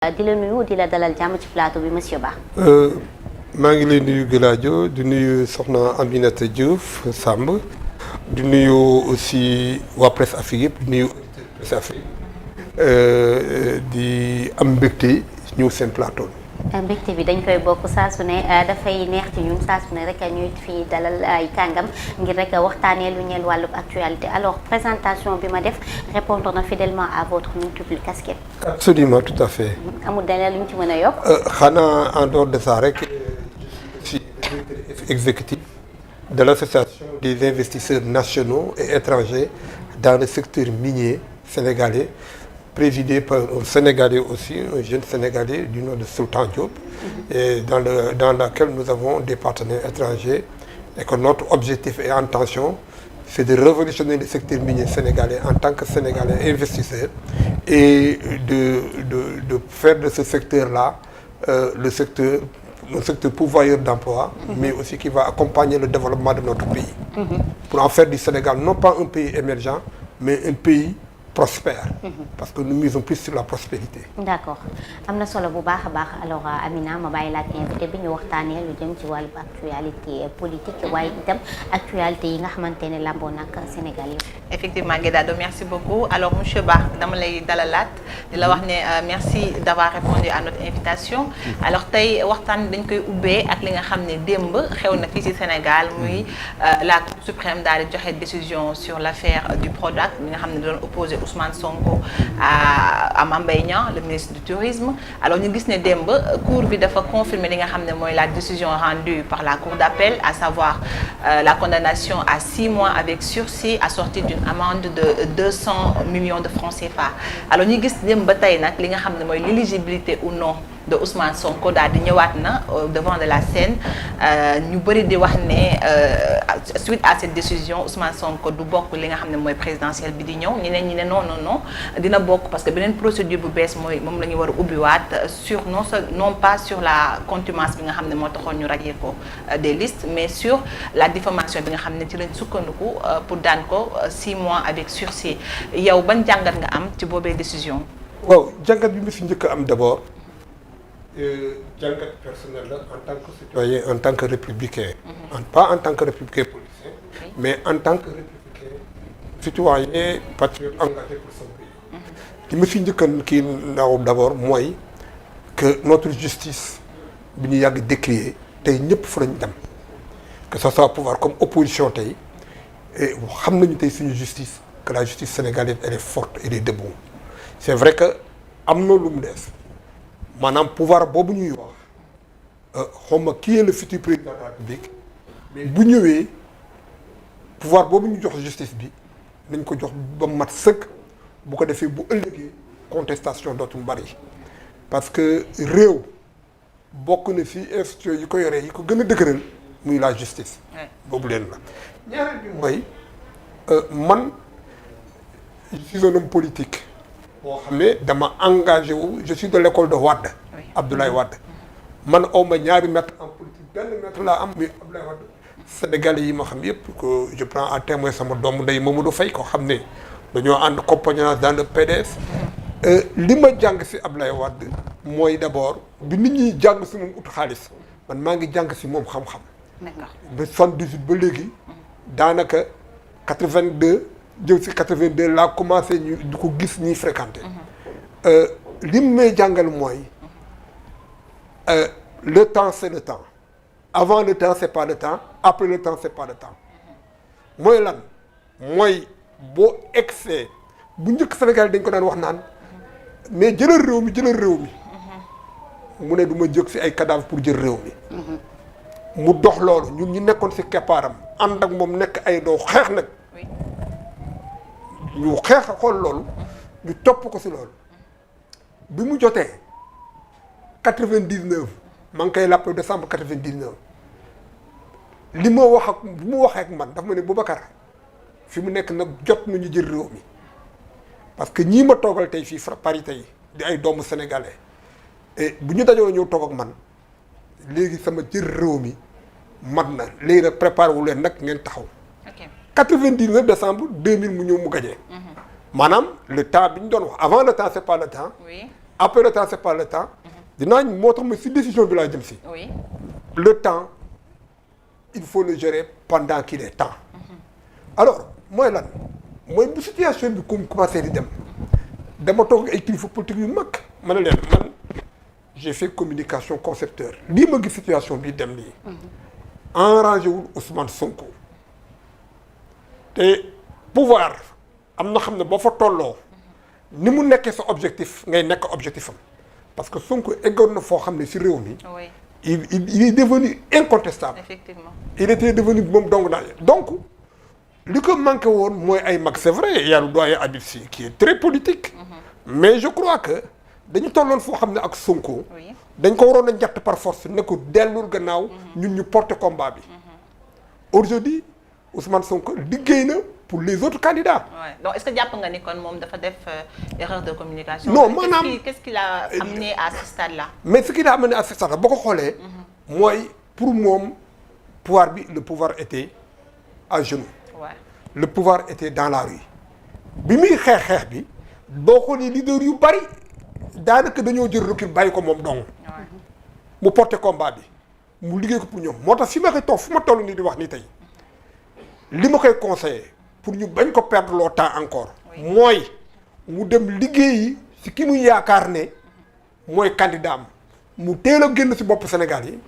di la nuyu di la dalal jàmm ci plateau bi monsieur Ba. maa ngi lay nuyu Galadio di nuyu soxna Aminata Diouf Samb di nuyu aussi waa Presse Afrique yëpp di nuyu Presse Afrique di am mbégte ñëw seen plateau bi. mbégte bi dañ koy bokk saa su ne dafay neex ci ñun saa su ne rek ñuy fii dalal ay kàngam ngir rek waxtaanee lu ñeel wàllub actualité alors présentation bi ma def répondre na fidèlement à votre multiple casquette. Absolument, tout à fait. amul dana lu ñu ci mën a yokk. xanaa en dehors de ça rek je suis directeur exécutif de l'association des investisseurs nationaux et étrangers dans le secteur minier sénégalais, présidé par un Sénégalais aussi, un jeune Sénégalais du nom de Sultan Diop, et dans laquelle nous avons des partenaires étrangers, et que notre objectif et intention, c'est de révolutionner le secteur minier sénégalais en tant que Sénégalais investisseur et de faire de ce secteur-là un secteur pourvoyeur d'emploi, mais aussi qui va accompagner le développement de notre pays. Pour en faire du Sénégal non pas un pays émergent, mais un pays prospère, parce que nous misons plus sur la prospérité. D'accord am na solo bu baax a baax alors Amina ma bàyyi la ak invité bi ñu waxtaanee lu jëm ci wàllu actualité politique waaye itam actualité yi nga xamante ne lamboo nag Sénégal yëpp. Effectivement Guédado, merci beaucoup. Alors monsieur Ba dama lay dalalaat di la wax ne merci d'avoir répondu à notre invitation. Alors tey waxtaan dañ koy ubbee ak li nga xam ne démb xew na fii ci Sénégal muy la Cour suprême daal di joxe décision sur l'affaire du Prodac bi nga xam ne doon opposé Ousmane Sonko à Mame Mbaye Niang, le ministre du Tourisme. Alors ñu gis ne démb cour bi dafa confirmer li nga xam ne mooy la décision rendue par la Cour d'appel, à savoir la condamnation à 6 mois avec sursis assortie d'une amende de 200 millions de francs CFA. Alors ñu gis démb ba tey nag li nga xam ne mooy l'éligibilité ou non de Ousmane Sonko daal di ñëwaat na devant de la scène ñu bëri di wax ne suite à cette décision Ousmane Sonko du bokk li nga xam ne mooy présidentielle bi di ñëw ñeneen ñi ne non dina bokk parce que beneen procédure bu bees mooy moom la ñu war a ubbiwaat sur non pas sur la contumace bi nga xam ne moo taxoon ñu radier ko des listes, mais sur la diffamation bi nga xam ne ci lañ sukkandiku pour daan ko 6 mois avec sursis. Yow ban jàngat nga am ci boobee décision. waaw jàngat bi mu fi njëkk a am d'abord jàngat personnel la en tant que citoyen, en tant que républicain, pas en tant que républicain politicien, mais en tant que républicain citoyen patriote engagé pour son pays. li ma fi njëkk a kii ndaw d'abord mooy que notre justice bi ñu yàgg décrier tey ñëpp fa lañ dem, que ce soit pouvoir comme opposition tey xam nañu tey suñu justice, que la justice sénégalaise elle est forte, elle est debout. C'est vrai que am na lu mu des maanaam pouvoir boobu ñuy wax xawma qui est le futur président de la République, mais bu ñëwee pouvoir boobu ñu jox justice bi nañ ko jox ba mat sëkk, bu ko defee bu ëllëgee contestation dootul bari, parce que réew bokk na fi institution yi ko yoree yi ko gën a dëgëral muy la justice. boobu leen la. ñaareel bi mooy man je suis un homme politique boo xam ne dama engagé wu, je suis de l'école de Wade, Abdoulaye Wade. man awma ñaari maître en politique, benn maître laa am muy Abdoulaye Wade. Sénégalais yi ma xam yëpp que je prends à témoin sama doomu ndey Mamadou Faye ko xam ne dañoo ànd compagnonnage dans le PDS. li ma jàng si Abdoulaye Wade mooy d'abord bi nit ñi jàng si moom ut xaalis, man maa ngi jàng si moom xam-xam. D'accord. ba 78 ba léegi daanaka 82 jëm si 82 laa commencé ñu di ko gis ñuy fréquenter. li may jàngal mooy le temps c'est le temps, avant le temps c'est pas le temps, après le temps c'est pas le temps. mooy lan mooy boo excès bu njëkk Sénégal dañ ko daan wax naan mais jëlal réew mi mu ne du ma jóg si ay cadavre pour jël réew mi. mu dox loolu ñun ñu nekkoon si keppaaram ànd ak moom nekk ay doo xeex nag ñu xeex xool loolu ñu topp ko si loolu bi mu jotee 99 maa ngi koy làpp décembre 99 li ma wax ak bu mu waxee ak man dafa ma ne Boubacar fi mu nekk nag jot nañu jël réew mi, parce que ñii ma toogal tey fii Paris tey di ay doomu sénégalais et bu ñu dajoo ñëw toog ak man léegi sama jël réew mi mat na léegi nag préparé wu leen nag ngeen taxaw. 99 décembre 2000 mu ñëw mu gagné. maanaam le temps bi ñu doon wax avant le temps c'est pas le temps. après le temps c'est pas le temps. dinaa moo tax ma si décision bi laa jëm si. oui. le temps il faut le gérer pendant qu'il est temps. alors mooy lan mooy bu situation bi commencé di dem dama toog ay kilifa politique yu mag ma ne leen man j'ai fait communication concepteur lii ma gis situation bi dem nii. enragé wul Ousmane Sonko. te pouvoir am na xam ne boo fa tolloo ni mu nekkee sa objectif ngay nekk objectif am parce que Sonko eggoon na foo xam ne si réew mi. oui. il est devenu incontestable. effectivement. il était devenu moom dong naa donc li ko manqué woon mooy ay mag c'est vrai il y a le doyen Habib Sy qui est très politique. mais je crois que dañu tolloon foo xam ne ak Sonko. oui. dañ ko waroon a njatt par force ne ko dellul gannaaw. ñun ñu porter combat bi. aujourd'hui Ousmane Sonko liggéey na pour les autres candidats. Ouais. Donc est-ce que jàpp nga ni kon moom dafa def erreur de communication. non maanaam qu'est-ce qui l'a amené à ce stade-là. mais ce qui l'a amené à ce stade-là boo ko xoolee. mooy pour moom pouvoir bi le pouvoir était à genoux. Ouais. le pouvoir était dans la rue. bi muy xeex bi boo xoolee leader yu bari daanaka dañoo jël recul bàyyi ko moom dong. mu porter combat bi mu liggéey ko pour ñoom moo tax fi ma koy toog fu ma toll nii di wax nii tey li ma koy conseiller pour ñu bañ ko perdre le temps encore. mooy mu dem liggéeyi si ki muy yaakaar ne mooy candidat am mu teel a génn si bopp Sénégal yi.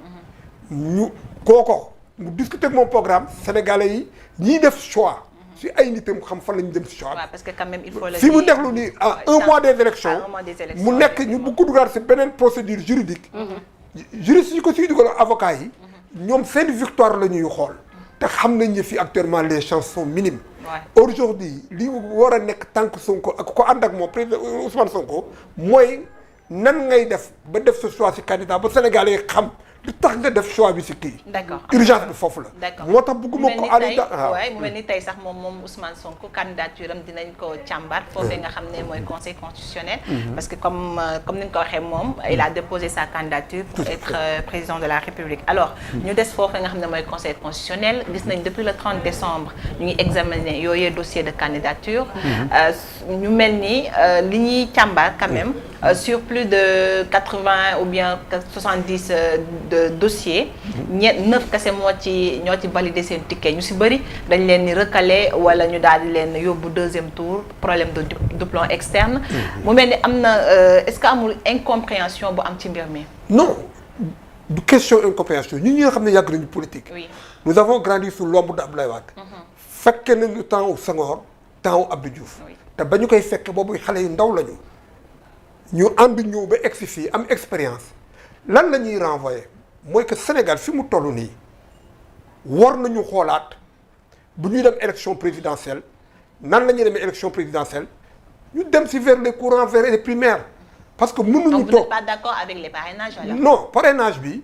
ñu kooko mu discuter ak moom programme sénégalais yi ñiy def choix. si ay nitam xam fan la ñu dem si choix. waaw parce que quand même il faut le si mu déglu nii à un mois des élections mu nekk ñu bu ko dugal si beneen procédure juridique. juriste yi ko siy dugal avocat yi. ñoom seen victoire la ñuy xool. te xam nañ ne fii actuellement les chances sont minimes. aujourd'hui li war a nekk tànk Sonko ak ko ànd ak moom président Ousmane Sonko mooy nan ngay def ba def sa choix si candidat ba Sénégalais yi xam li tax nga def choix bi si kii. d'accord urgence bi foofu la. d'accord moo tax bëgguma ko mu mel ni tey sax moom Ousmane Sonko candidature am dinañ ko càmbar. foofee nga xam ne mooy conseil constitutionnel. parce que comme ni nga ko waxee moom il a déposé sa candidature pour être président de la République. alors ñu des foofee nga xam ne mooy conseil constitutionnel gis nañ depuis le 30 décembre ñu ngi examiner yooyee dossier de candidature. ñu mel ni li ñuy càmbar quand même sur plus de 80 ou bien 70 de dossiers. 9 kese ñoo ci validé seen ticket ñu si bëri dañ leen ni recalé wala ñu daal di leen yóbbu deuxième tour problème de doublon externe. mu mel ni am na est-ce que amul incompréhension bu am ci mbir mi. non du question incompréhension ñun ñi nga xam ne yàgg nañu politique. oui nous avons grandi sous l'ombre d'Abdoulaye Wade. fekke nañu temps wu Senghor temps wu Abdou Diouf. te ba ñu koy fekk boobu xale yu ndaw lañu. ñu ànd ñëw ba egsi fii am expérience lan la ñuy renvoyer mooy que Sénégal fi mu toll nii war nañu xoolaat bu ñuy dem élection présidentielle nan la ñuy demee élection présidentielle ñu dem si vers les courants vers les primaires parce que mënuñu toog. donc vous n'êtes pas d'accord avec les parrainages alors. non parrainage bi.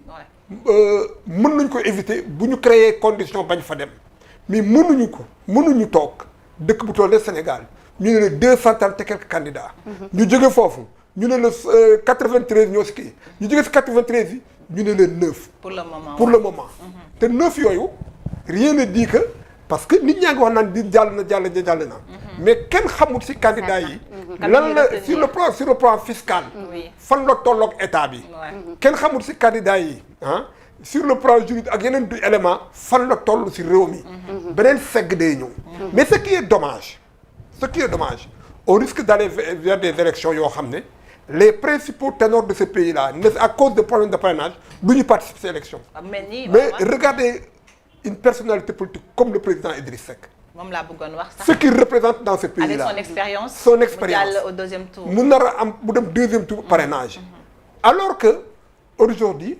mën nañ ko éviter bu ñu créer condition bañ fa dem mais mënuñu toog dëkk bu toll ne Sénégal ñu ne la 230 et quelques candidats. ñu jóge foofu. ñu ne la 93 ñoo si kii ñu jógee si 93 yi ñu ne la 9. pour le moment te 9 yooyu rien ne dit que parce que nit ñaa ngi wax naan di jàll na. mais kenn xamul si candidat yi. lan la sur le plan fiscal. fan la tolloog état bi. kenn xamul si candidat yi sur le plan juridique ak yeneen du élément fan la toll si réew mi. beneen segg day ñëw. mais ce qui est dommage on risque d'aller vers des élections yoo xam ne. les principaux ténors de ce pays-là à cause de problèmes de parrainage du ñu participer ces élections. mais regardez une personnalité politique comme le président Idriss Seck. moom laa bëggoon wax sax. ce qu'il représente dans ce pays-là. avec son expérience mu jàll au deuxième tour. mu nar a am mu dem deuxième tour parrainage. alors que aujourd'hui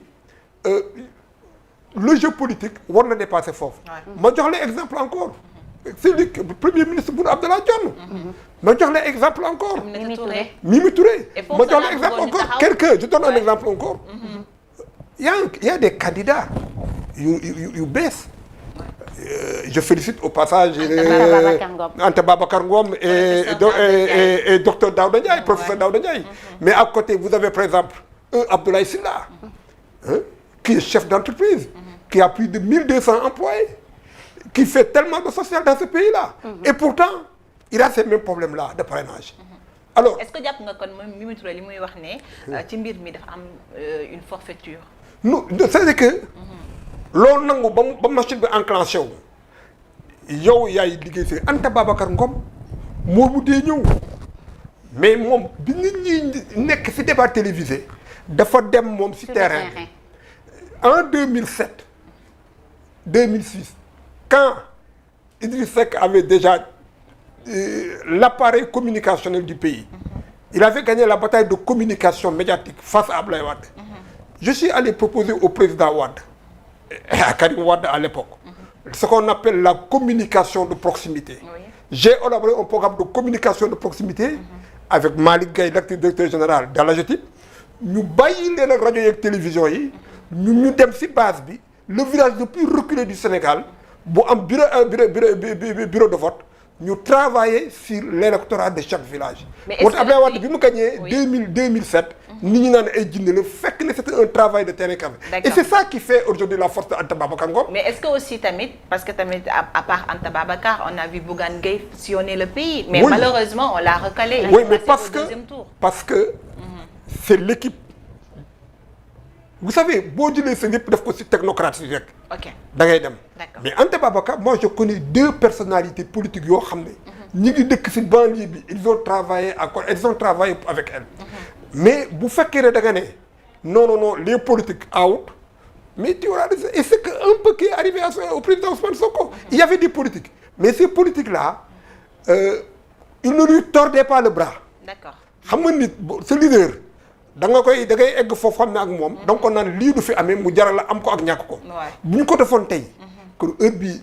le jeu politique war na dépasser foofu. ma jox la exemple encore. c'est le premier ministre Boun Abdallah Dionne. ma jox la exemple encore. Mimi Touré. ma jox la exemple encore quelqu'un je donne un exemple encore. il y a des candidats yu bees. je félicite au passage Anta Babacar Ngom et docteur Daouda Ndiaye professeur Daouda Ndiaye. mais à côté vous avez par exemple un Abdoulaye Sylla qui est chef d'entreprise. qui a plus de 1200 employés. qui fait tellement de social dans ce pays-là. Et pourtant il a ces mêmes problèmes-là de parrainage. alors est-ce que jàpp nga kon moom Mimi Touré li muy wax ne ci mbir mi dafa am une forfaiture. non c'est-à-dire que loolu nangu ba machine bi enclenché wu yow yaay liggéey si Anta Babacar Ngom moo mujjee ñëw mais moom bi nit ñi nekk si débat télévisé dafa dem moom si terrain en 2007 2006 quand Idriss Seck avait déjà l'appareil communicationnel du pays. Il avait gagné la bataille de communication médiatique face à Abdoulaye Wade. Je suis allé proposer au président Wade, et à Karim Wade à l'époque, ce qu'on appelle la communication de proximité. Oui. J'ai élaboré un programme de communication de proximité avec Malick Gaye, l'actuel directeur général de l'AGETIP. Ñu bàyyi leen ak rajo yeeg télévision yi ñu dem ci base bi le village le plus reculé du Sénégal bu am bureau de vote ñu travailler sur l'électorat de chaque village. mais est-ce que Abdoulaye Wade bi mu gagné oui. 2007. nit ñi naan ay jinne la fekk ne c'était un travail de terrain quand même. Et c'est ça qui fait aujourd'hui la force de Anta Babacar Ngom. mais est-ce que aussi tamit parce que tamit à part Anta Babacar on a vu Bougane Gueye sillonner le pays. mais oui. malheureusement on l'a recalé. oui mais parce que c'est l'équipe. Vous savez boo jëlee sa lépp def ko ci technocrate yi rek. ok da ngay dem. D'accord. mais Anta Babacar moi je connais deux personnalités politiques yoo xam ne. ñi ngi dëkk ci banlieue bi ils ont travaillé avec elle. mais bu fekkee ne da nga ne non les politiques out mais tu vois et c'est que un peu qui est arrivé au président Ousmane Sonko. il y avait des politiques mais ces politiques là ils ne lui tordaient pas le bras. d'accord. xam nga nit sa leader da ngay egg foofu xam ne ak moom. da nga ko naan lii du fi amee mu jaral la am ko ak ñàkk ko. bu ñu ko defoon tey. kon heure bii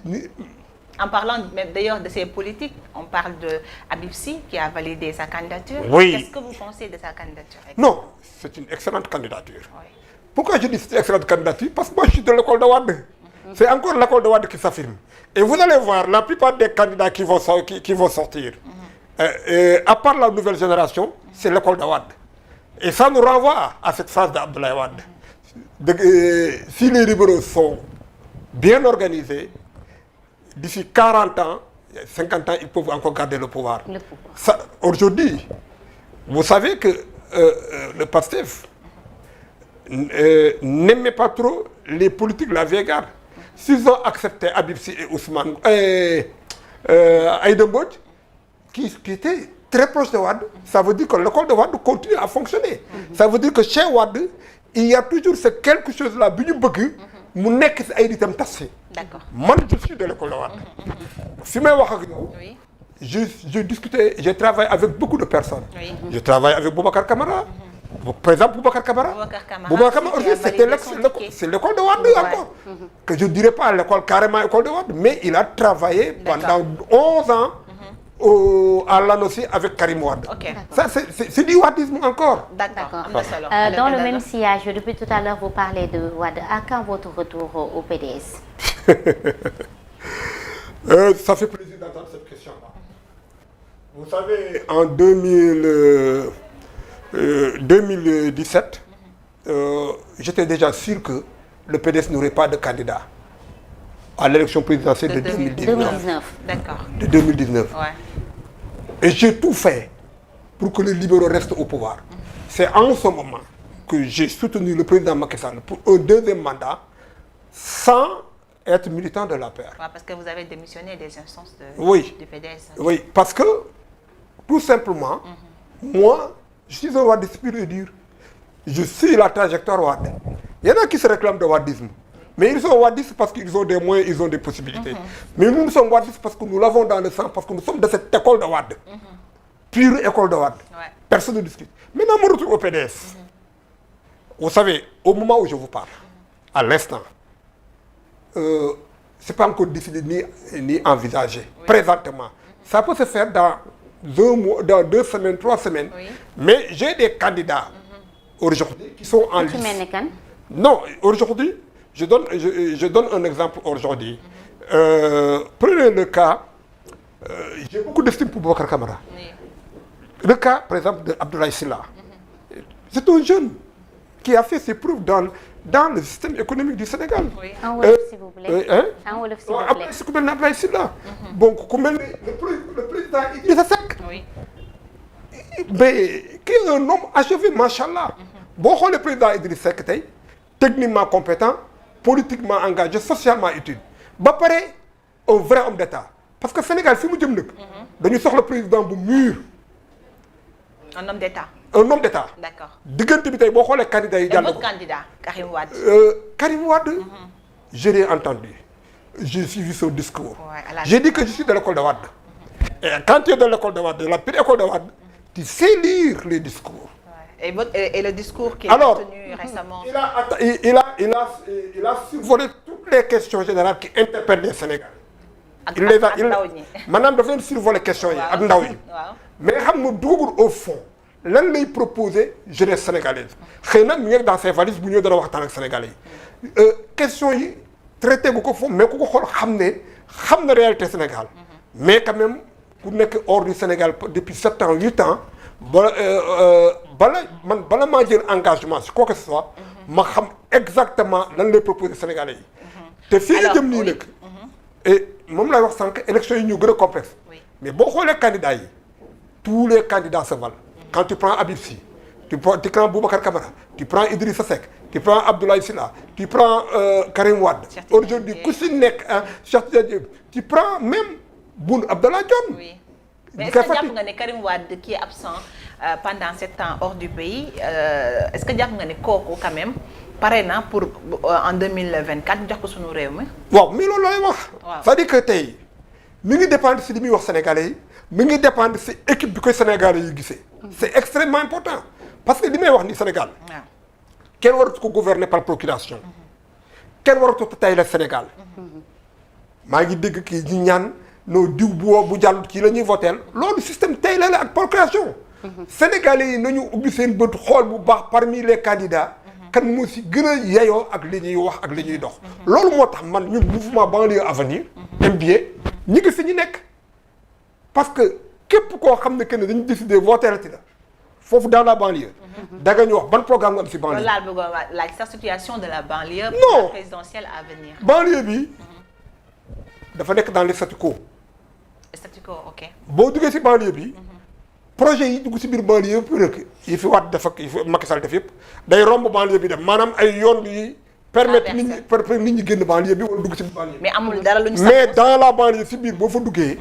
en parlant d'ailleurs de ces politiques on parle de Habib Sy qui a validé sa candidature. oui qu'est-ce que vous pensez de sa candidature? non c'est une excellente candidature. Oui. Pourquoi je dis c'est une excellente candidature? Parce que moi je suis de l'école de Wade. C'est encore l'école de Wade qui s'affirme. Et vous allez voir la plupart des candidats qui vont sortir. À part la nouvelle génération, c'est l'école de Wade. Et ça nous renvoie à cette phase d'Abdoulaye Wade. Si les libéraux sont bien organisés, d'ici 40 ans, 50 ans, ils peuvent encore garder le pouvoir. Aujourd'hui, vous savez que le PASTEF n'aimait pas trop les politiques de la vieille garde. S'ils ont accepté Habib Sy et Ousmane Aïda Mbodj, qui étaient très proches de Wade, ça veut dire que l'école de Wade continue à fonctionner. Ça veut dire que chez Wade, il y a toujours ce quelque chose là bi ñu bëgg mu nekk ci ay ritam tas fi. D'accord. Man je suis de l'école de Wade. fi may wax ak yow. Oui. J'ai discuté, j'ai travaillé avec beaucoup de personnes. Oui. Je travaille avec Boubacar Camara. Par exemple, Boubacar Camara c'est l'école de Wade encore. Que je ne dirais pas l'école carrément école de Wade, mais il a travaillé pendant 11 ans à l'ANOCI avec Karim Wade. Ok. Ça, c'est du wadisme encore. D'accord. Dans le même sillage, depuis tout à l'heure, vous parlez de Wade. À quand votre retour au PDS? Ça fait plaisir d'entendre cette question-là. Vous savez, en 2017, j'étais déjà sûr que le PDS n'aurait pas de candidat à l'élection présidentielle de 2019. D'accord. De 2019. Ouais. Et j'ai tout fait pour que les libéraux restent au pouvoir. C'est en ce moment que j'ai soutenu le président Macky Sall pour un deuxième mandat sans être militant de l'APR. Ouais, parce que vous avez démissionné des instances du PDS. Oui, parce que, tout simplement, moi, je suis un wadiste pur et dur. Je suis la trajectoire Wade. Il y en a qui se réclament de wadisme. Mais ils sont wadistes parce qu'ils ont des moyens, ils ont des possibilités. Mais nous sommes wadistes parce que nous l'avons dans le sang, parce que nous sommes de cette école de Wade. Pure école de Wade. Ouais. Personne ne discute. Maintenant, mon retour au PDS. Vous savez, au moment où je vous parle, à l'instant, c'est pas encore décidé ni envisagé. Oui. Présentement. Ça peut se faire dans 1 mois, dans 2 semaines, 3 semaines. Oui. Mais j'ai des candidats aujourd'hui qui sont en liste. Non, aujourd'hui, je donne un exemple aujourd'hui. Prenez le cas, j'ai beaucoup d'estime pour Boubacar Camara. Oui. Le cas, par exemple, d'Abdoulaye Sylla. C'est un jeune qui a fait ses preuves dans le système économique du Sénégal. Oui. En wolof, s'il vous plaît. En wolof, s'il vous plaît. C'est comme Abdoulaye Sylla. Donc, comme le président Idrissa Seck. Oui. mais qui est un homme achevé machallah. boo xoolee président Idriss Seck tey techniquement compétent politiquement engagé socialement utile ba pare un vrai homme d'État parce que Sénégal fi mu jëm nag. dañu soxla président bu mûr. un homme d'État. un homme d'État. D'accord. diggante bi tey boo xoolee candidat yi. jàll votre candidat Karim Wade. Karim Wade. Je l'ai entendu. J'ai suivi son discours. Ouais, j'ai dit que je suis de l'école de Wade. Et quand tu es de l'école de Wade, de la pire école de Wade, tu sais lire les discours. Ouais. Et le discours qu'il a tenu récemment. Il a survolé toutes les questions générales qui interpellent les Sénégalais. Madame dafa leen survolé questions yi ak ndaw yi. mais xam nga dugagul au fond lan lay proposer jeunesse sénégalaise xëy na mu ngi dans ses valises bu ñëw dara waxtaan ak Sénégalais yi. questions yi traité gu ko foofu mais ku ko xool xam na réalité Sénégal. mais quand même ku nekk hors du Sénégal depuis 7 ans 8 ans bala maa jël engagement si quoi que ce soit. ma xam exactement lan lay proposer Sénégalais yi. te fii ñu jëm nii nag. et moom lay wax sànq élection yi ñu gën a complexe. mais boo xoolee candidats yi tous les candidats se valent. quand tu prends Habib Sy tu prends Boubacar Camara tu prends Idrissa Seck tu prends Abdoulaye Sylla tu prends Karim Wade. aujourd'hui ku si nekk Cheikh Tidiane Dièye tu prends même Boun Abdallah Dionne. Oui. Mais est-ce que jàpp nga ne Karim Wade qui est absent pendant 7 ans hors du pays est-ce que jàpp nga ne kooku quand même pare na pour en 2024 jox ko sunu réew mi. waaw mais loolu lay wax. waaw c'est-à-dire que tey mi ngi dépendre si li muy wax sénégalais yi mi ngi dépendre si équipe bi koy sénégalais yi gisee. c'est extrêmement important parce que li may wax ni Sénégal. waaw kenn waratu ko gouverner par procuration. kenn waratu ko tay la Sénégal. maa ngi dégg kii ñi ñaan noo diw bu jàll kii la ñuy voteel loolu système tay la ak procuration. sénégalais yi nañu ubbi seen bët xool bu baax parmi les candidats. kan moo si gën a yeyoo ak li ñuy wax ak li ñuy dox. loolu moo tax man ñun mouvement banlieue avenir. MBA ñi ngi fi ñu nekk. parce que képp koo xam ne que ne dañu décider voter la foofu dans la banlieue. da nga ñu wax ban programme nga am si banlieue. loolu laa bëggoon laaj sa situation de la banlieue. non pour la présidentielle à venir. banlieue bi dafa nekk dans le statu quo. statu quo ok. boo duggee si banlieue bi. projet yi dugg si biir banlieue yëpp rek yi fi Wade def ak yi fi Macky Sall def yëpp day romb banlieue bi dem maanaam ay yoon yi permettre nit ñi génn banlieue bi wala dugg si banlieue bi. mais amul dara lu ñu mais dans la banlieue si biir boo fa duggee.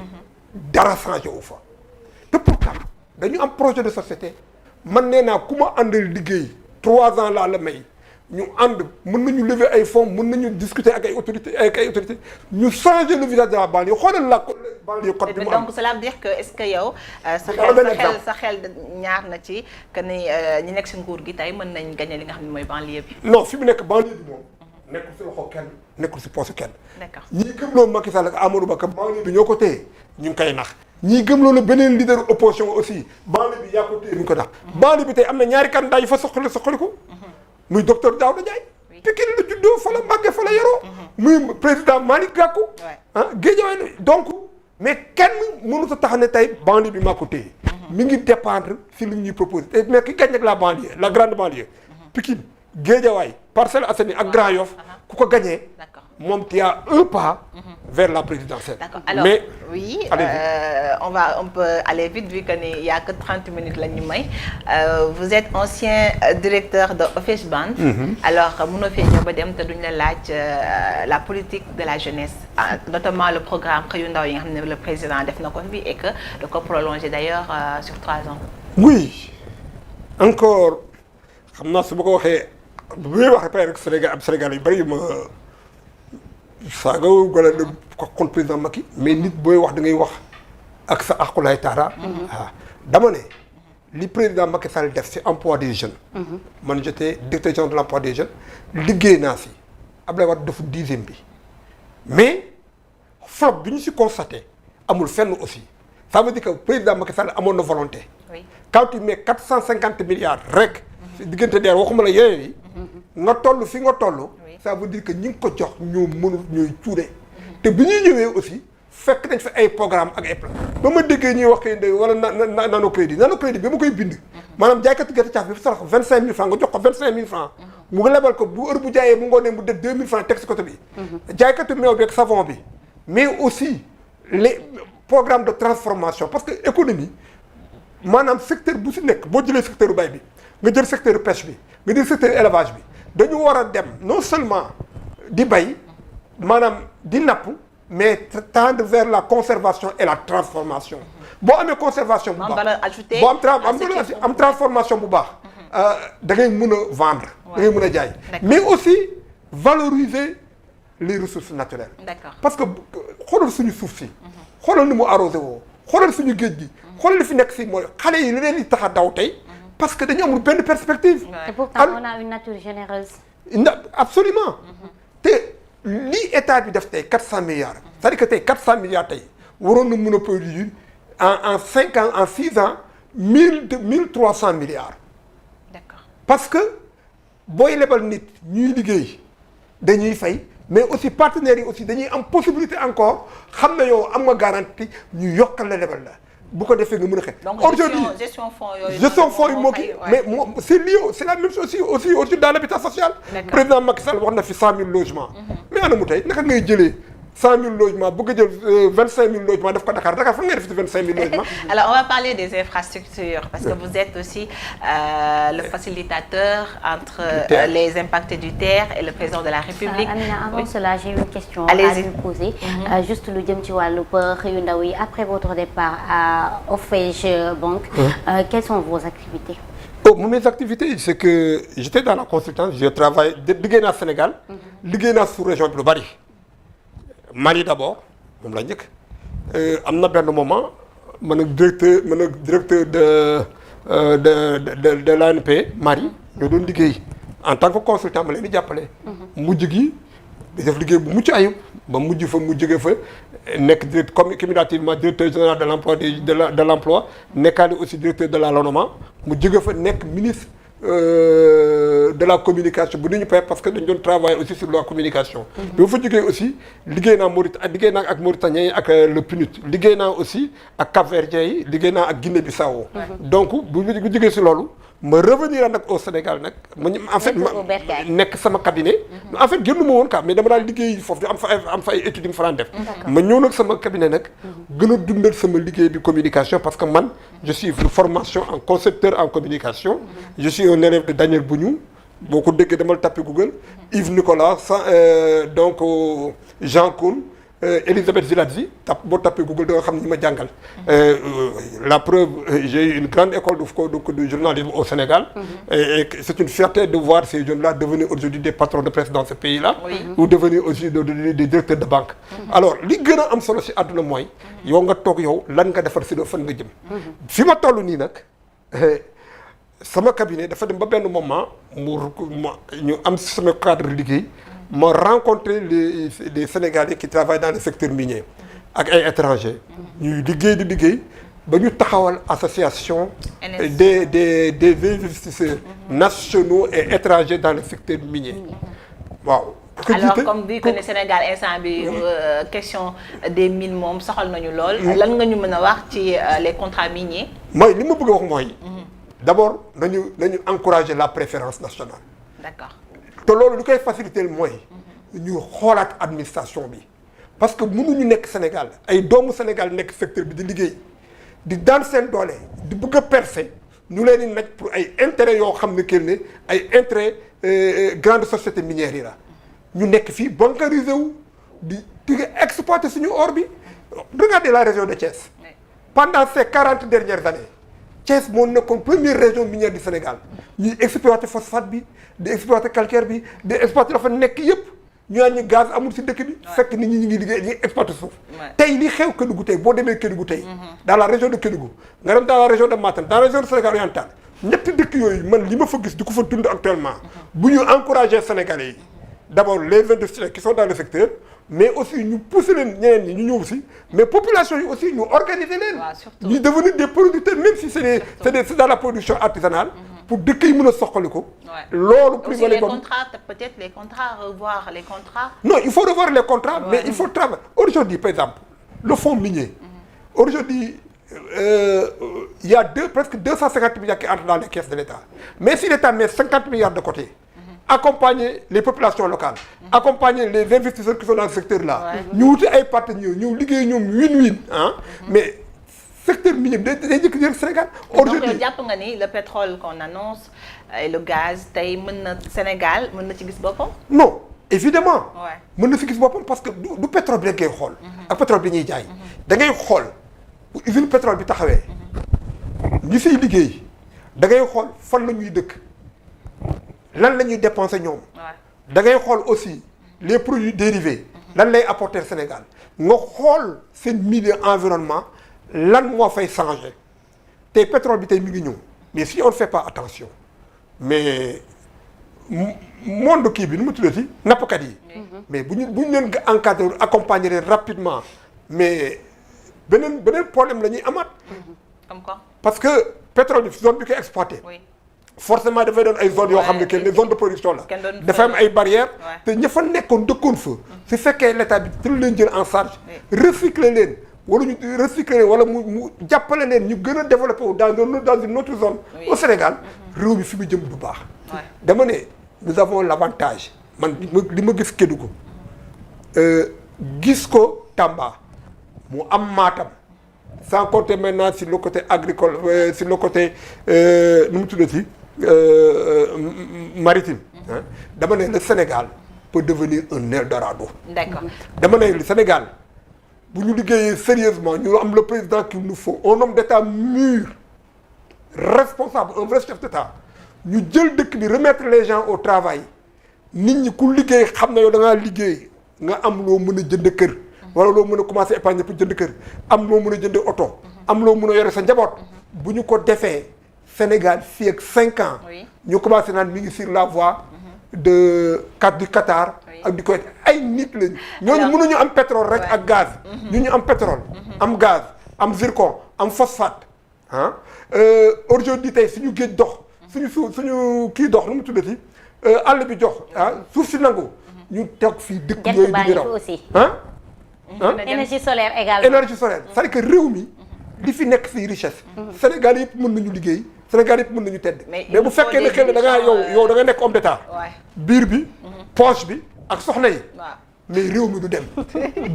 dara changé wu fa. te pourtant dañu am projet de société man nee naa ku ma àndal liggéey 3 ans laa la may ñu ànd mën nañu lever ay fonds mën nañu discuter ak ay autorités ñu changer le visage de la banlieue xoolal la banlieue code bi mu am. donc cela veut dire que est-ce que yow. sa xel ñaar na ci que ni ñi nekk si nguur gi tey mën nañ gagner li nga xam ne mooy banlieue bi. non fi mu nekk banlieue bi moom. nekkul si loxo kenn nekkul si poche kenn. d'accord ñii gëmloo Macky Sall ak Amadou Ba que banlieue bi ñoo ko téye ñu ngi koy nax. ñii gëmloo la beneen leader opposition aussi banlieue bi yaa ko téye ñu ngi ko nax. banlieue bi tey am na ñaari candidat yu fa soxaliku. muy docteur Daouda Ndiaye. Pikine la juddoo fa la màggee fa la yaroo. muy président Malick Gakou. Guédiawaye donc mais kenn mënut a tax ne tey banlieue bi maa ko téye. mi ngi dépendre si li ñuy proposer te mais ki gañ ak la banlieue la grande banlieue. Pikine Guédiawaye Parcelles Assainies ak Grand Yoff ku ko gañee moom tu as un pas vers la présidentielle. D'accord. Alors, mais oui, on peut aller vite vu qu'il n'y a que 30 minutes la ñu may. Vous êtes ancien directeur de Office Band. Alors mënoo fee ñëw ba dem te duñ la laaj la politique de la jeunesse, notamment le programme xëyu ndaw yi nga xam ne le président def na ko fi et que da ko prolongé d'ailleurs sur 3 ans. Oui, encore xam naa su ma ko waxee bu may wax rek Sénégal yu bari yu ma saaga wala ko contre président Macky mais nit booy wax da ngay wax ak sa aqulay taara. dama ne li président Macky Sall def ci emploi des jeunes. man j'étais directeur général de l'emploi des jeunes liggéey naa si Abdoulaye Wade defu 10e bi mais flop bi ñu si constaté amul fenn aussi ça veut dire que président Macky Sall amoon na volonté. Oui. Quand tu mets 450 milliards rek. diggante deer waxuma la yeneen yi. nga toll fi nga toll. ça veut dire que ñi ngi ko jox ñoo mënul ñooy cuune. te bi ñuy ñëwee aussi fekk nañ fi ay programme ak ay plan ba ma déggee ñuy wax kay ndey wala nano crédit bi ma koy bind. maanaam jaaykatu gerte caaf bi sarax 25000 francs nga jox ko 25000 francs mu nga lebal ko bu heure bu jaayee mu ngoonee mu def 2000 francs teg si côté bi. jaaykatu meew bi ak savon bi mais aussi les programmes de transformation parce que économie maanaam secteur bu si nekk boo jëlee secteur bay bi nga jël secteur pêche bi nga jël secteur élevage bi dañu war a dem non seulement di bay maanaam di napp mais tendre vers la conservation et la transformation boo amee conservation bu baax boo am transformation bu baax da ngay mën a vendre da ngay mën a jaay mais aussi valoriser les ressources naturelles parce que xoolal suñu suuf si xoolal ni mu arrosé woo xoolal suñu géej gi xoolal li fi nekk si mooy xale yi li leen di tax a daw tey parce que dañu amul benn perspective et pourtant on a une nature généreuse absolument te lii état bi def tey 400 milliards c'est-à-dire que tey 400 milliards tey waroon na mën a produire en 5 ans en 6 ans 1300 milliards d'accord parce que booy lebal nit ñuy liggéey dañuy fay mais aussi partenaires yi aussi dañuy am possibilité encore xam na yow am nga garantie ñu yokkal la lebal la bu ko defee nga mën a xeex. donc gestion fonds yi moo kii mais c'est lié c'est la même chose aussi dans l'habitat social. président Macky Sall wax na fi 100 000 logements. mais ana mu tey naka ngay jëlee 100 000 logements bëgg a jël 25 000 logements def ko Dakar fan ngay def ci 25 000 logements. Alors on va parler des infrastructures parce que vous êtes aussi le facilitateur entre les impactés du TER et le président de la République. Amina, avant cela j'ai une question à lui poser. Juste lu jëm ci wàllu xëyu ndaw yi après votre départ à Off-Edge Bank. Quelles sont vos activités? Mes activités c'est que j'étais dans la consultance je travaille liggéey naa Sénégal. liggéey naa sous-région bi lu bari. Mali d'abord moom la njëkk am na benn moment man ak directeur de l'ANP Mali ñoo doon liggéey en tant que consultant ma leen di jàppale. mujj gi di def liggéey bu mucc ayib ba mujj fa mu jóge fa nekk cumulativement directeur général de l'emploi de l'emploi nekkaale aussi directeur de la LONAMA mu jóge fa nekk ministre de la communication bu ñu parce que dañu doon travailler aussi sur la communication. bi ma fa jógee aussi liggéey naa ak Mauritaniens yi ak le PNUD liggéey naa aussi ak Cap-Verdiens yi liggéey naa ak Guinée-Bissau. donc bu jógee si loolu ma revenir nag au Sénégal nag en fait nekk sama cabinet. en fait génn ma woon quoi mais dama daal liggéey foofu am fa ay études yu ma fa daan def. ma ñëw nag sama cabinet nag gën a dundal sama liggéey bi communication parce que man je suis de formation en concepteur en communication. je suis un élève de Daniel Bougnou boo ko déggee demal tapé Google Yves Nicolas donc Jean Koun Elisabeth Ziladzi boo tapé Google da nga xam ni ma jàngal. la preuve j'ai eu une grande école de journalisme au Sénégal. et c'est une fierté de voir ces jeunes-là devenir aujourd'hui des patrons de presse dans ce pays-là. ou devenir aussi des directeurs de banque. alors li gën a am solo si àdduna mooy. yow nga toog yow lan nga defar si fan nga jëm. fi ma toll nii nag. sama cabinet dafa dem ba benn moment ñu am sama cadre liggéey ma rencontré les Sénégalais qui travaillent dans le secteur minier ak ay étrangers ñuy liggéey ba ñu taxawal association des investisseurs nationaux et étrangers dans le secteur minier waaw. alors comme vu que ne Sénégal instant bi question des mines moom soxal nañu lool. lan nga ñu mën a wax ci les contrats miniers. mooy li ma bëgg a wax mooy. d'abord nañu encourager la préférence nationale. d'accord te loolu lu koy faciliter mooy. ñu xoolaat administration bi. parce que mënuñu nekk Sénégal ay doomu Sénégal nekk secteur bi di liggéey di daan seen doole di bëgg a percer ñu leen di naj pour ay intérêts yoo xam ne kenn ne ay intérêts grandes sociétés minières yi la. ñu nekk fii bancarisé wu di exploiter suñu or bi. regardez la région de Thiès. pendant ces 40 dernières années. Thiès moo nekkoon première région minière du Sénégal ñuy exploiter phosphate bi di exploiter calcaire bi di exploiter dafa nekk yëpp ñu naan ñu gaz amul si dëkk bi. fekk nit ñi ñu ngi liggéey ñu ngi exploiter suuf. tey li xew Kédougou tey boo demee Kédougou tey. dans la région de Kédougou nga dem dans la région de Matam dans la région de Sénégal oriental ñetti dëkk yooyu man li ma fa gis di ko fa dund actuellement bu ñu encourager Sénégalais yi d'abord les industriels qui sont dans le secteur. mais aussi ñu pousser leen ñeneen ñi ñu ñëw aussi mais population yi aussi ñu organiser leen. ñu devenir des producteurs même si c'est dans la production artisanale. pour dëkk yi mën a soxali ko. loolu. aussi les contrats peut-être les contrats revoir les contrats. non il faut revoir les contrats mais il faut travailler aujourd'hui par exemple le fonds minier. aujourd'hui il y a presque 250 milliards qui entrent dans les caisses de l'État mais si l'État met 50 milliards de côté. accompagner les populations locales. accompagner les investisseurs qui sont dans ce secteur là. ñu wuti ay partenaires ñëw liggéey ñoom win-win ah. mais secteur minier day njëkk jël Sénégal. aujourd'hui donc yow jàpp nga ni le pétrole qu'on annonce et le gaz tey mën na Sénégal mën na ci gis boppam. non évidemment. Ouais. mën na fi gis boppam parce que du pétrole bi rek ngay xool. ak pétrole bi ñuy jaay. da ngay xool bu usine pétrole bi taxawee. ñi siy liggéey da ngay xool fan la ñuy dëkk lan la ñuy dépenser ñoom. da ngay xool aussi les produits dérivés lan lay apporter Sénégal nga xool seen milieu environnement lan moo fay changer tey pétrole bi tey mi ngi ñëw mais si on ne fait pas attention mais monde kii bi nu mu tuddati nappkat yi. mais bu ñu leen encadrer accompagner leen rapidement mais beneen problème la ñuy amaat. comme quoi. parce que pétrole bi zone bi koy exploité. oui. forcément dafay doon ay zones yoo xam ne que les zones de production la. dafa am ay barrières. te ña fa nekkoon dëkkoon fa. su fekkee l'état bi teel leen jël en charge. recycler leen wala ñu recycler leen wala mu jàppale leen ñu gën a développé wu dans une autre zone. au Sénégal réew mi fi mu jëm du baax. dama ne nous avons l'avantage man li ma gis Kédougou gis ko Tamba mu am Matam. sans compter maintenant sur le côté agricole sur le côté nu mu tuddati maritime. dama ne le Sénégal peut devenir un Eldorado. D'accord. dama ne le Sénégal bu ñu liggéeyee sérieusement ñu am le président qu'il nous faut un homme d'État mûr responsable un vrai chef d'État ñu jël dëkk bi remettre les gens au travail nit ñi ku liggéey xam na yow da ngaa liggéey nga am loo mën a jënd kër. wala loo mën a commencer épargner pour jënd kër am loo mën a jënd oto. am loo mën a yore sa njaboot. bu ñu ko defee Sénégal fii ak 5 ans. ñu commencé naan mi ngi sur la voie du Qatar. ak du Koweït ay nit lañu. ñooñu mënuñu am pétrole rek ak gaz. ñu am pétrole. am gaz am zircon am phosphate ah aujourd'hui tey suñu géej dox. suñu kii dox nu mu tuddati àll bi jox suuf si nangu. ñu toog fii dëkk yooyu di ñu raw énergie solaire également. énergie solaire c'est-à-dire que réew mi li fi nekk fii richesse. Sénégal yëpp mën nañu liggéey Sénégal yëpp mën nañu tedd. mais bu fekkee ne xëy na da ngaa yow da nga nekk homme d'état. biir bi poche bi ak soxna yi. mais réew mi du dem.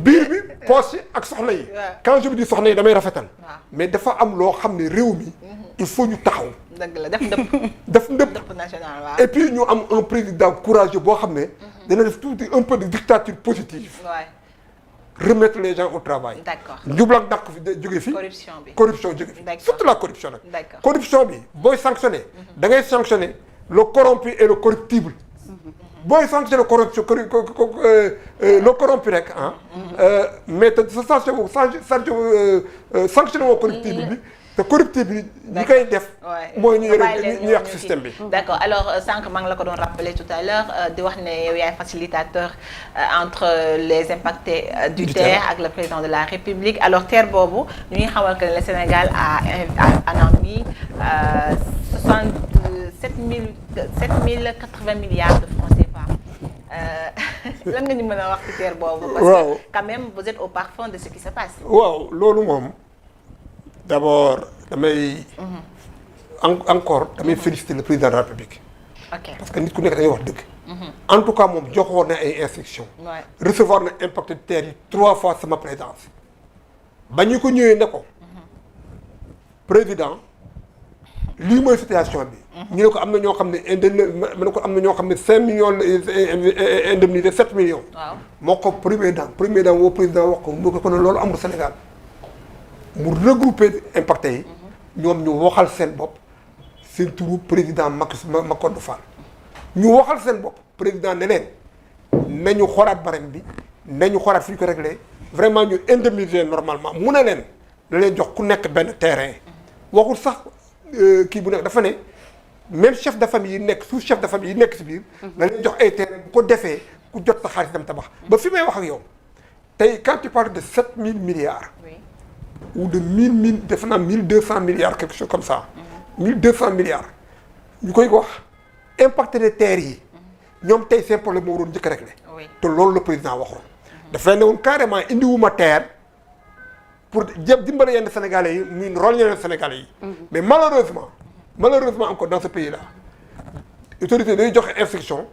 biir bi poche yi ak soxna yi. quand je dis soxna yi damay rafetal. mais dafa am loo xam ne réew mi. il faut ñu taxaw. dëgg la def ndëpp. def ndëpp national waaw. et puis ñu am un président courageux boo xam ne. dana def tuuti un peu de dictature positive. remettre les gens au travail. D'accord. njublang dàq fi jóge fi. corruption jóge fi. surtout la corruption nag. D'accord. corruption bi booy sanctionner. da ngay sanctionner le corrompu et le corruptible. booy sanctionner corruption le corrompu rek ah. mais te sa sanctionner woo corruptible bi. te corruptible bi ñi koy def. mooy ñu yàq système bi. d'accord alors sànq maa ngi la ko doon rappeler tout à l'heure di wax ne yow yaay facilitateur entre les impactés du TER ak le président de la République alors TER boobu ñu ngi xamal que le Sénégal a mis 7 080 milliards de francs CFA. lan nga ñu mën a wax ci TER boobu. parce que quand même vous êtes au parfum de ce qui se passe. waaw loolu moom. d'abord damay encore damay féliciter le président de la République. parce que nit ku nekk da ngay wax dëgg. en tout cas moom joxoon na ay instructions. recevoir na impacté TER yi 3 fois sama présence. ba ñu ko ñëwee ne ko. président lii mooy situation bi. ñu ne ko am na ñoo xam ne am na ñoo xam ne 5 millions indemnité 7 millions. waaw moo ko premier dame woo président wax ko mu ko ne loolu amul Sénégal. mu regrouper impacté yi ñoom ñu waxal seen bopp seen turu président Macodou Fall ñu waxal seen bopp président ne leen nañu xoolaat barème bi nañu xoolaat fi ñu ko réglé vraiment ñu indemniser normalement mu ne leen da leen jox ku nekk benn terrain waxul sax kii bu nekk dafa ne même chef de famille yi nekk sous chef de famille yi nekk si biir da leen jox ay terrain bu ko defee ku jot sa xaalis dem tabax ba fi may wax ak yow tey quand tu parles de 7 000 milliards ou de 1200 milliards quelque chose comme ça 1200 milliards ñu koy wax impacté de terre yi ñoom tey seen problème moo waroon njëkk a réglé te loolu le président waxoon dafa ne woon carrément indiwuma terre pour dimbale yenn Sénégalais yi muy rôle yeneen Sénégalais yi mais malheureusement encore dans ce pays là autorité day joxe instruction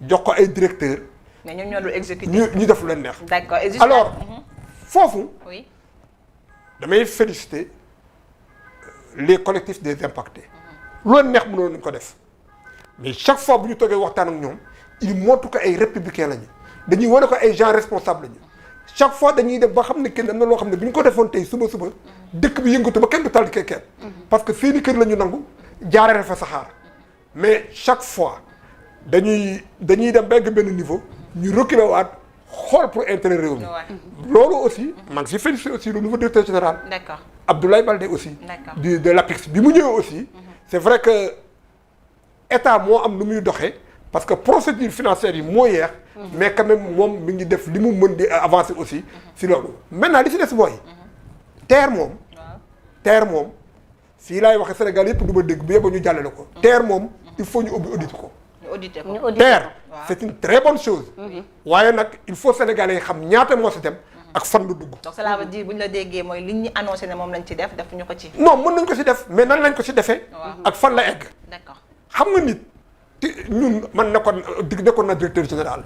jox ko ay directeurs mais ñoom ñoo dul exécuter ñu def lu leen neex d'accord alors foofu damay féliciter les collectifs des impactés loolu neex mënoon nañu ko def mais chaque fois bu ñu toogee waxtaan ak ñoom il montre que ay républicains lañu dañuy wane ko ay gens responsables lañu chaque fois dañuy def ba xam ne kenn am na loo xam ne bu ñu ko defoon tey suba dëkk bi yëngatu ba kenn du tal kenn parce que seeni kër la ñu nangu jaaree fa saxaar mais chaque fois dañuy dem begg benn niveau ñu reculer waat xool pour intérêt réew mi loolu aussi maa ngi si félicité aussi le nouveau directeur général d'accord Abdoulaye Baldé aussi d'accord de l'APIX bi mu ñëwee aussi c'est vrai que état moo am lu muy doxee parce que procédure financière yi moo yeex mais quand même moom mi ngi def li mu mën di avancer aussi si loolu maintenant li si des mooy terre moom fii laay waxee Sénégal yëpp du ma dégg bu yebba ñu jàllale ko terre moom il faut ñu ubbi audit ko terre c'est une très bonne chose waaye nag il faut sénégalais yi xam ñaata moo si dem ak fan lu dugg donc cela veut dire bu ñu la déggee mooy li ñu annoncé ne moom lañ ci def defuñu ko ci non mën nañ ko si def mais nan lañ ko si defee ak fan la egg d'accord xam nga nit ñun man nekkoon na directeur général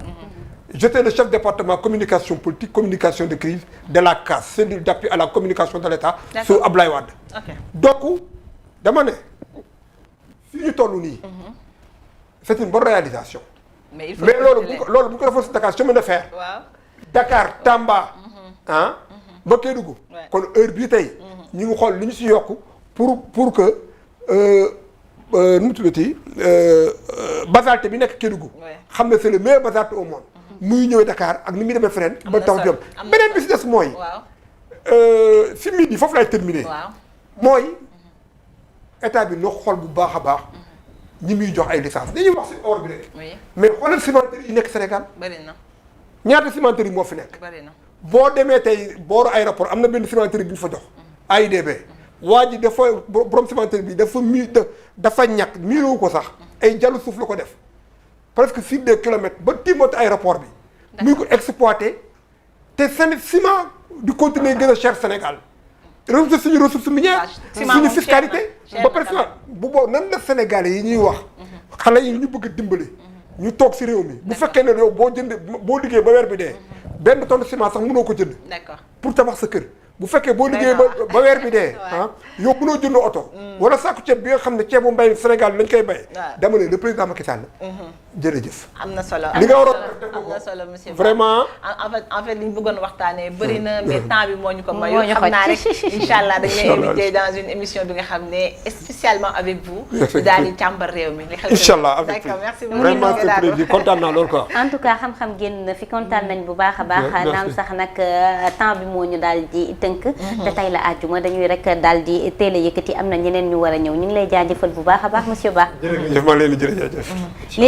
j'étais le chef département communication politique communication de crise de la CAS cellule d'appui à la communication de l'État sous Abdoulaye Wade donc dama ne fii ñu toll nii c'est une bonne réalisation mais loolu bu ko defoon si Dakar chemin de fer Dakar Tamba ba Kédougou kon heure bii tey ñu ngi xool li ñu si yokk pour que nu mu tuddati basalte bi nekk Kédougou xam ne c'est le meilleur basalte au monde muy ñëwee Dakar ak ni muy demee feneen ba tax jom beneen bi si des mooy si midi foofu laay terminer mooy état bi noo xool bu baax a baax ñi muy jox ay licence dañuy wax si or bi rek mais xoolal cimenterie yi nekk Sénégal bari na ñaata cimenterie moo fi nekk bari na boo demee tey booru aéroport am na benn cimenterie bi ñu fa jox AIBD waa ji dafa borom cimenterie bi dafa ñàkk miirowu ko sax ay jallu suuf la ko def presque 6 kilomètres ba tiimatu aéroport bi muy ko exploité te seen ciment du continuer gën a cher Sénégal suñu ressource minière suñu fiscalité ba presque bu boo nan la Sénégalais yi ñuy wax xale yi ñu bëgg a dimbali ñu toog si réew mi bu fekkee ne yow boo liggéey ba weer bi dee benn tonne ciment sax mënoo ko jënd pour tabax sa kër bu fekkee boo liggéey ba weer bi dee yow mënoo jënd oto wala saaku ceeb bi nga xam ne ceebu mbay Sénégal lañ koy bay dama ne le président Macky Sall jërëjëf am na solo li nga waroon am na solo monsieur vraiment en fait li ñu bëggoon waxtaanee bëri na mais temps bi moo ñu ko mayu xam naa rek incha allah dañ lay invité dans une émission bi nga xam ne spécialement avec vous daal di càmbar réew mi li xew incha allah avec d'accord merci beaucoup vraiment c'est prévu kontaan naa loolu quoi en tout cas xam-xam génn na fi kontaan nañ bu baax a baax naam sax nag temps bi moo ñu daal di tënk te tey la àjjuma dañuy rek daal di teel a yëkkati am na ñeneen ñu war a ñëw ñu ngi lay jaajëfal bu baax a baax monsieur Ba jërëjëf maa ngi leen di jërëjëf